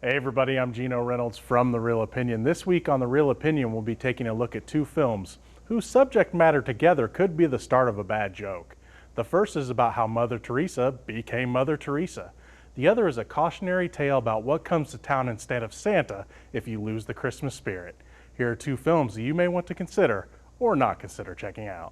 Hey everybody, I'm Geno Reynolds from The Real Opinion. This week on The Real Opinion, we'll be taking a look at two films whose subject matter together could be the start of a bad joke. The first is about how Mother Teresa became Mother Teresa. The other is a cautionary tale about what comes to town instead of Santa if you lose the Christmas spirit. Here are two films that you may want to consider or not consider checking out.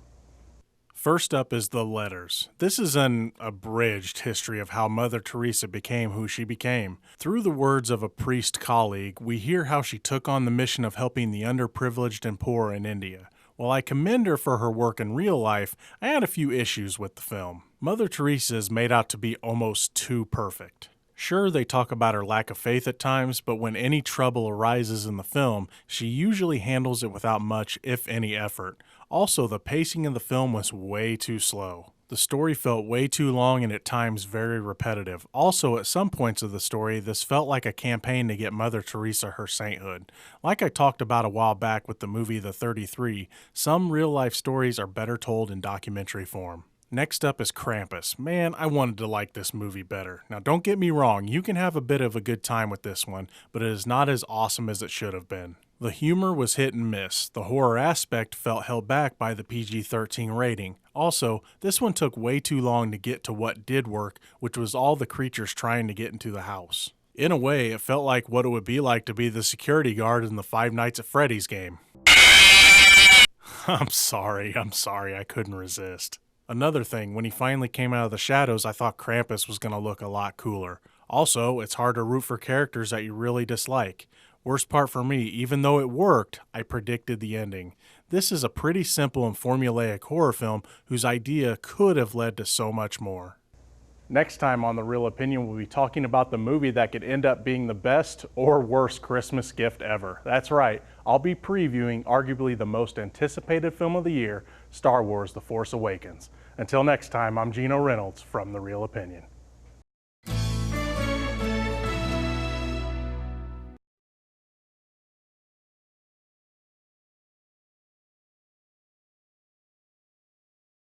First up is The Letters. This is an abridged history of how Mother Teresa became who she became. Through the words of a priest colleague, we hear how she took on the mission of helping the underprivileged and poor in India. While I commend her for her work in real life, I had a few issues with the film. Mother Teresa is made out to be almost too perfect. Sure, they talk about her lack of faith at times, but when any trouble arises in the film, she usually handles it without much, if any, effort. Also, the pacing of the film was way too slow. The story felt way too long and at times very repetitive. Also, at some points of the story, this felt like a campaign to get Mother Teresa her sainthood. Like I talked about a while back with the movie The 33, some real-life stories are better told in documentary form. Next up is Krampus. Man, I wanted to like this movie better. Now don't get me wrong, you can have a bit of a good time with this one, but it is not as awesome as it should have been. The humor was hit and miss. The horror aspect felt held back by the PG-13 rating. Also, this one took way too long to get to what did work, which was all the creatures trying to get into the house. In a way, it felt like what it would be like to be the security guard in the Five Nights at Freddy's game. I'm sorry, I couldn't resist. Another thing, when he finally came out of the shadows, I thought Krampus was going to look a lot cooler. Also, it's hard to root for characters that you really dislike. Worst part for me, even though it worked, I predicted the ending. This is a pretty simple and formulaic horror film whose idea could have led to so much more. Next time on The Real Opinion, we'll be talking about the movie that could end up being the best or worst Christmas gift ever. That's right, I'll be previewing arguably the most anticipated film of the year, Star Wars: The Force Awakens. Until next time, I'm Geno Reynolds from The Real Opinion.